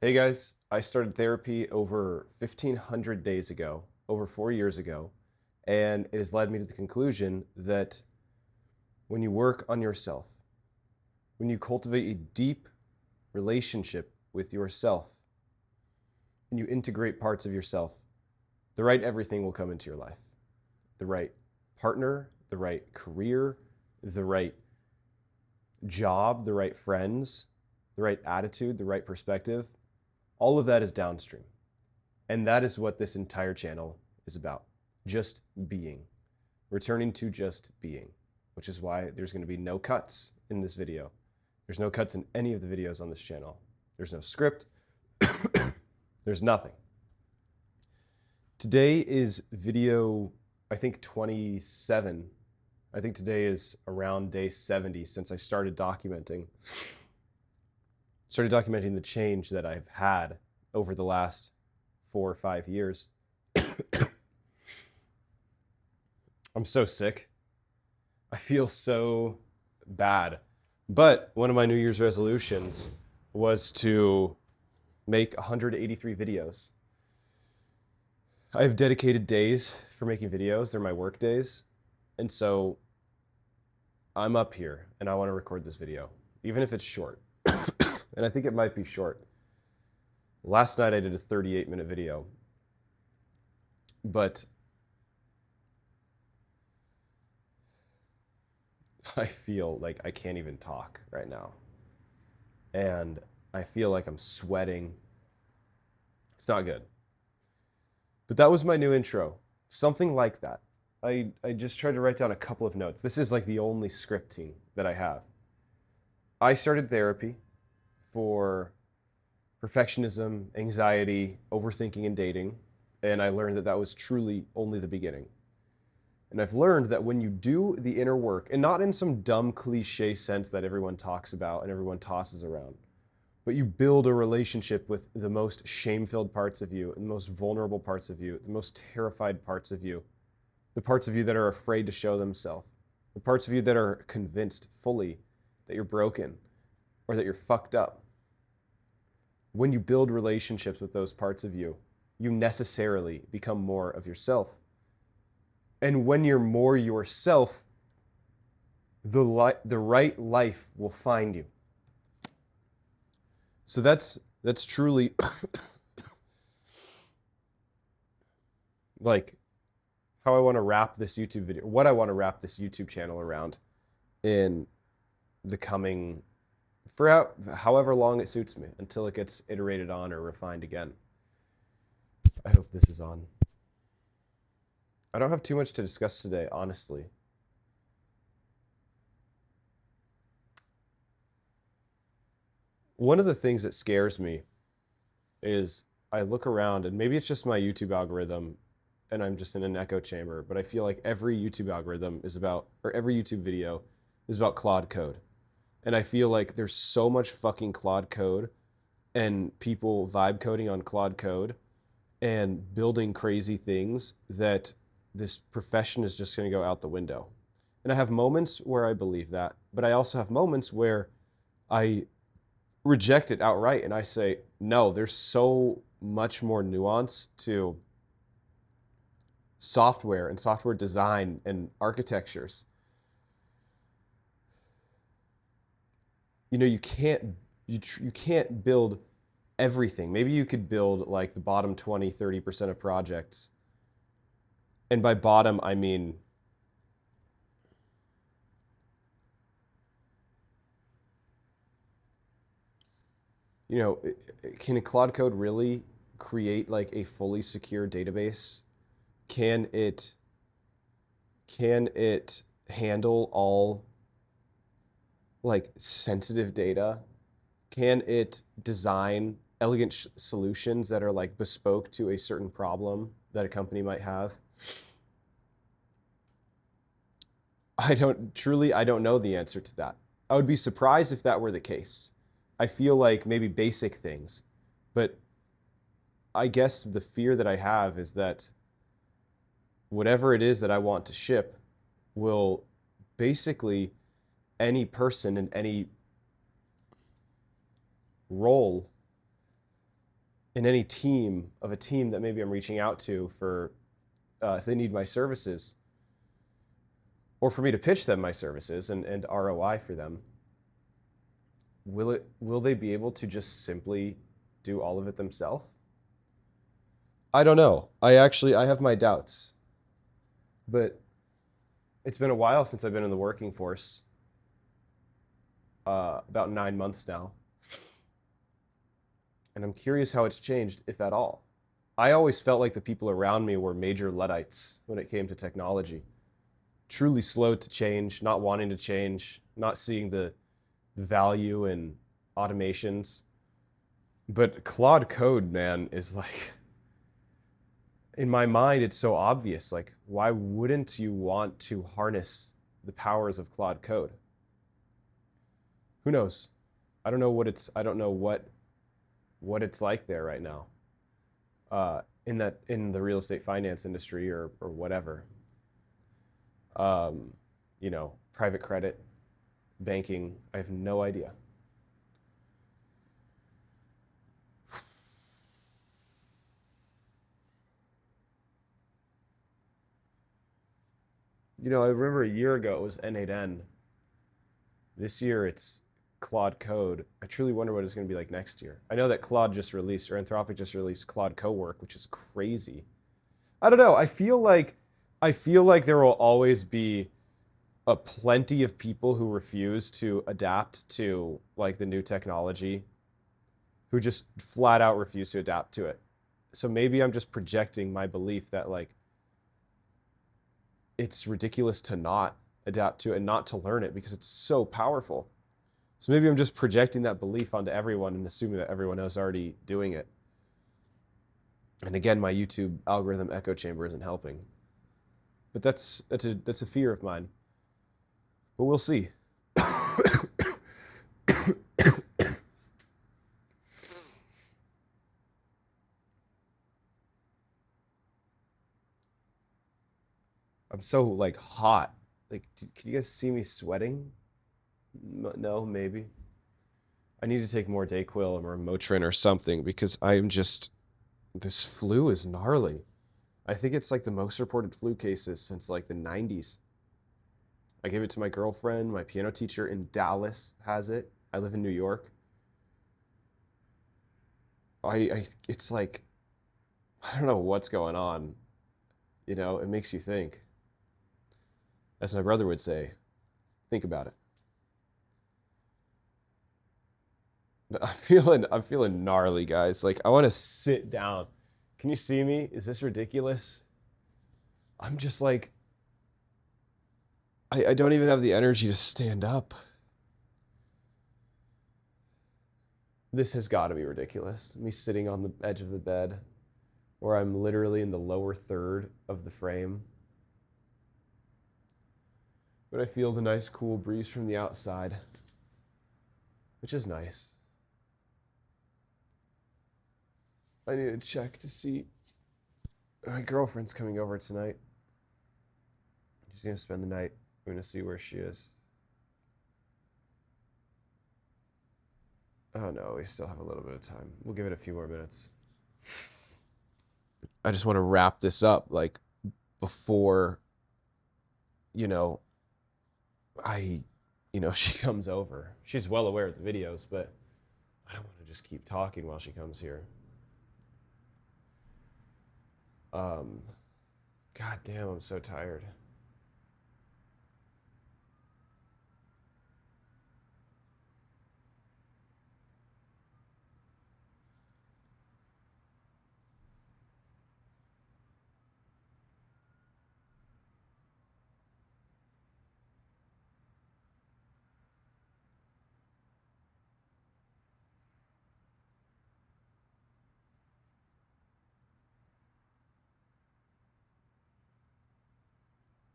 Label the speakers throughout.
Speaker 1: Hey guys, I started therapy over 1,500 days ago, over 4 years ago, and it has led me to the conclusion that when you work on yourself, when you cultivate a deep relationship with yourself, and you integrate parts of yourself, the right everything will come into your life. The right partner, the right career, the right job, the right friends, the right attitude, the right perspective. All of that is downstream. And that is what this entire channel is about. Just being. Returning to just being. Which is why there's going to be no cuts in this video. There's no cuts in any of the videos on this channel. There's no script. There's nothing. Today is video, I think 27. I think today is around day 70 since I started documenting the change that I've had over the last 4 or 5 years. I'm so sick. I feel so bad. But one of my New Year's resolutions was to make 183 videos. I have dedicated days for making videos. They're my work days. And so I'm up here and I want to record this video, even if it's short. And I think it might be short. Last night I did a 38-minute video, but I feel like I can't even talk right now. And I feel like I'm sweating. It's not good. But that was my new intro. Something like that. I just tried to write down a couple of notes. This is like the only scripting that I have. I started therapy for perfectionism, anxiety, overthinking, and dating. And I learned that that was truly only the beginning. And I've learned that when you do the inner work, and not in some dumb cliche sense that everyone talks about and everyone tosses around, but you build a relationship with the most shame-filled parts of you, and the most vulnerable parts of you, the most terrified parts of you, the parts of you that are afraid to show themselves, the parts of you that are convinced fully that you're broken or that you're fucked up. When you build relationships with those parts of you, you necessarily become more of yourself. And when you're more yourself, the right life will find you. So that's truly like how I want to wrap this YouTube video, what I want to wrap this YouTube channel around in the coming, for however long it suits me, until it gets iterated on or refined again. I hope this is on. I don't have too much to discuss today, honestly. One of the things that scares me is I look around, and maybe it's just my YouTube algorithm and I'm just in an echo chamber, but I feel like every YouTube algorithm is about, or every YouTube video is about Claude code. And I feel like there's so much fucking Claude code and people vibe coding on Claude code and building crazy things that this profession is just going to go out the window. And I have moments where I believe that, but I also have moments where I reject it outright and I say, no, there's so much more nuance to software and software design and architectures. You know, you can't build everything. Maybe you could build like the bottom 20, 30% of projects. And by bottom, I mean you know, can a Claude code really create like a fully secure database? Can it handle all like sensitive data? Can it design elegant solutions that are like bespoke to a certain problem that a company might have? I don't know the answer to that. I would be surprised if that were the case. I feel like maybe basic things, but I guess the fear that I have is that whatever it is that I want to ship will basically, any person in any role in any team of a team that maybe I'm reaching out to for if they need my services, or for me to pitch them my services and ROI for them, will they be able to just simply do all of it themselves? I don't know. I have my doubts. But it's been a while since I've been in the working force, about 9 months now. And I'm curious how it's changed, if at all. I always felt like the people around me were major Luddites when it came to technology. Truly slow to change, not wanting to change, not seeing the value in automations. But Claude Code, man, is like, in my mind, it's so obvious. Like, why wouldn't you want to harness the powers of Claude Code? Who knows? I don't know what it's like there right now, in the real estate finance industry or whatever. Private credit, banking, I have no idea. I remember a year ago it was N8N. This year it's Claude Code. I truly wonder what it's going to be like next year. I know that Claude just released, or Anthropic just released Claude Cowork, which is crazy. I don't know. I feel like there will always be a plenty of people who refuse to adapt to like the new technology, who just flat out refuse to adapt to it. So maybe I'm just projecting my belief that like it's ridiculous to not adapt to it and not to learn it because it's so powerful. So maybe I'm just projecting that belief onto everyone and assuming that everyone else is already doing it. And again, my YouTube algorithm echo chamber isn't helping. But that's a fear of mine. But we'll see. I'm so like hot. Like, can you guys see me sweating? No, maybe. I need to take more Dayquil or Motrin or something because this flu is gnarly. I think it's like the most reported flu cases since like the 90s. I gave it to my girlfriend. My piano teacher in Dallas has it. I live in New York. It's like, I don't know what's going on. It makes you think. As my brother would say, think about it. I'm feeling gnarly, guys. Like, I want to sit down. Can you see me? Is this ridiculous? I'm just like, I don't even have the energy to stand up. This has got to be ridiculous. Me sitting on the edge of the bed where I'm literally in the lower third of the frame. But I feel the nice cool breeze from the outside, which is nice. I need to check to see. My girlfriend's coming over tonight. She's going to spend the night. I'm going to see where she is. Oh no, we still have a little bit of time. We'll give it a few more minutes. I just want to wrap this up, like, before, she comes over. She's well aware of the videos, but I don't want to just keep talking while she comes here. God damn, I'm so tired.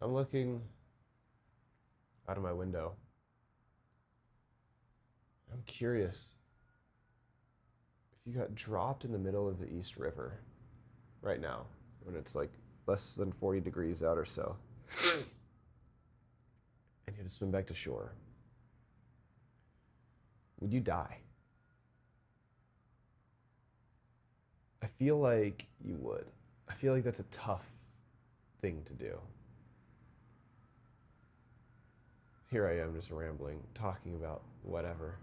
Speaker 1: I'm looking out of my window. I'm curious if you got dropped in the middle of the East River right now when it's like less than 40 degrees out or so and you had to swim back to shore, would you die? feel like you would. I feel like that's a tough thing to do. Here I am just rambling, talking about whatever.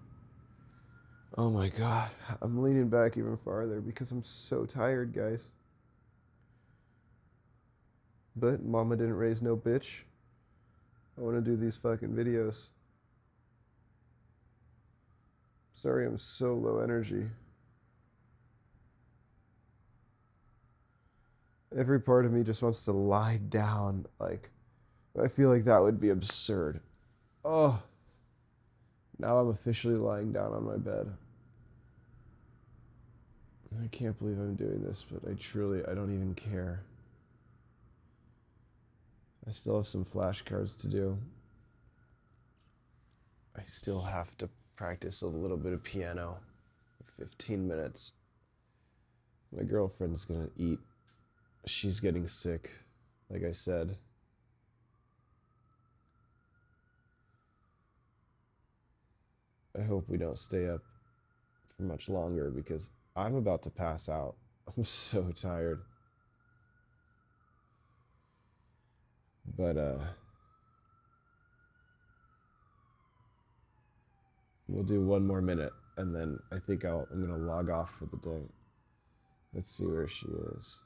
Speaker 1: Oh my God, I'm leaning back even farther because I'm so tired, guys. But mama didn't raise no bitch. I want to do these fucking videos. Sorry, I'm so low energy. Every part of me just wants to lie down. Like, I feel like that would be absurd. Oh, now I'm officially lying down on my bed. I can't believe I'm doing this, but I don't even care. I still have some flashcards to do. I still have to practice a little bit of piano for 15 minutes. My girlfriend's gonna eat. She's getting sick, like I said. I hope we don't stay up for much longer because I'm about to pass out. I'm so tired. But we'll do one more minute and then I think I'm gonna log off for the day. Let's see where she is.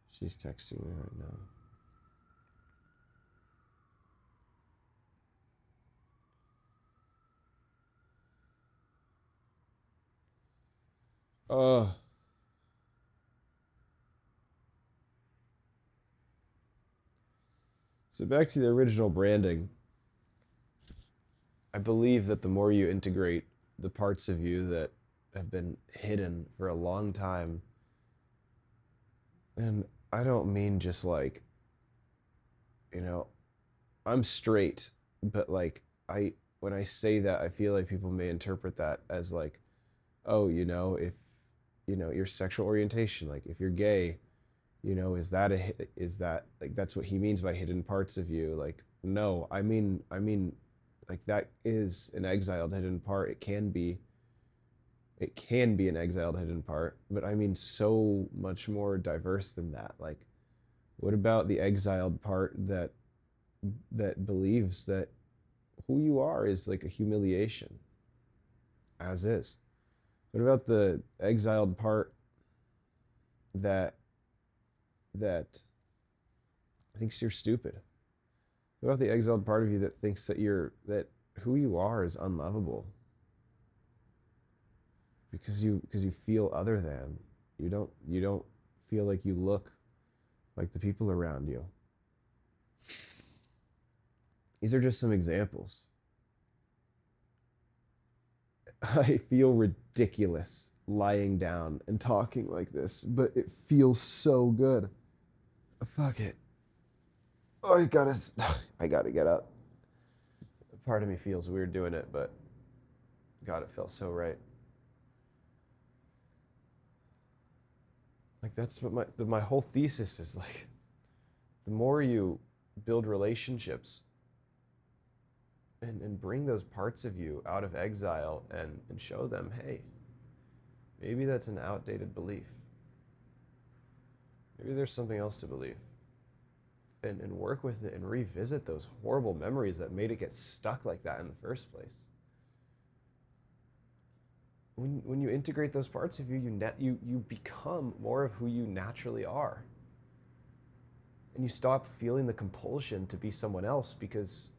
Speaker 1: She's texting me right now. So back to the original branding. I believe that the more you integrate the parts of you that have been hidden for a long time, and I don't mean just like, I'm straight, but like when I say that, I feel like people may interpret that as like, oh, if your sexual orientation, like if you're gay, is that like that's what he means by hidden parts of you? Like, no, I mean like that is an exiled hidden part. It can be an exiled hidden part, but I mean so much more diverse than that. Like, what about the exiled part that believes that who you are is like a humiliation, as is? What about the exiled part that thinks you're stupid? What about the exiled part of you that thinks that who you are is unlovable because you feel other than, you don't feel like you look like the people around you? These are just some examples. I feel ridiculous lying down and talking like this, but it feels so good. Fuck it. Oh, I gotta get up. Part of me feels weird doing it, but God, it felt so right. Like that's what my whole thesis is like. The more you build relationships and bring those parts of you out of exile and show them, hey, maybe that's an outdated belief. Maybe there's something else to believe. And work with it and revisit those horrible memories that made it get stuck like that in the first place. When you integrate those parts of you, you become more of who you naturally are. And you stop feeling the compulsion to be someone else, because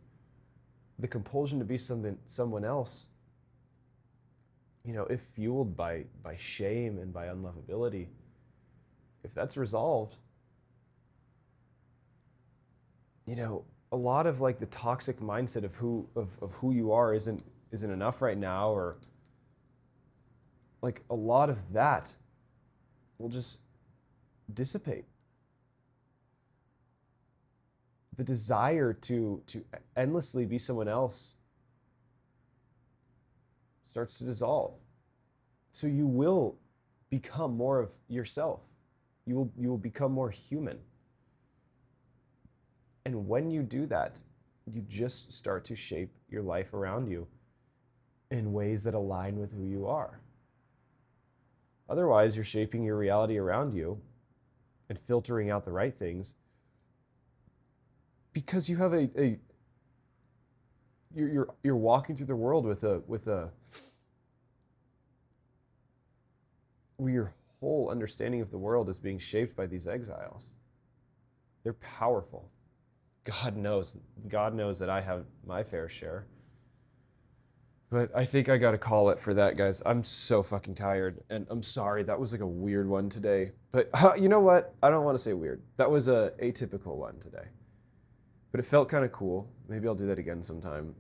Speaker 1: the compulsion to be someone else, if fueled by shame and by unlovability, if that's resolved, a lot of like the toxic mindset of who you are isn't enough right now, or like a lot of that will just dissipate. The desire to endlessly be someone else starts to dissolve. So you will become more of yourself. You will become more human. And when you do that, you just start to shape your life around you in ways that align with who you are. Otherwise, you're shaping your reality around you and filtering out the right things because you have you're walking through the world with where your whole understanding of the world is being shaped by these exiles. They're powerful. God knows that I have my fair share. But I think I got to call it for that, guys. I'm so fucking tired, and I'm sorry. That was like a weird one today. But you know what? I don't want to say weird. That was a atypical one today. But it felt kind of cool. Maybe I'll do that again sometime.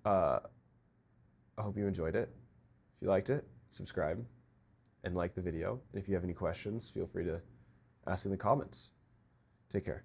Speaker 1: I hope you enjoyed it. If you liked it, subscribe and like the video. And if you have any questions, feel free to ask in the comments. Take care.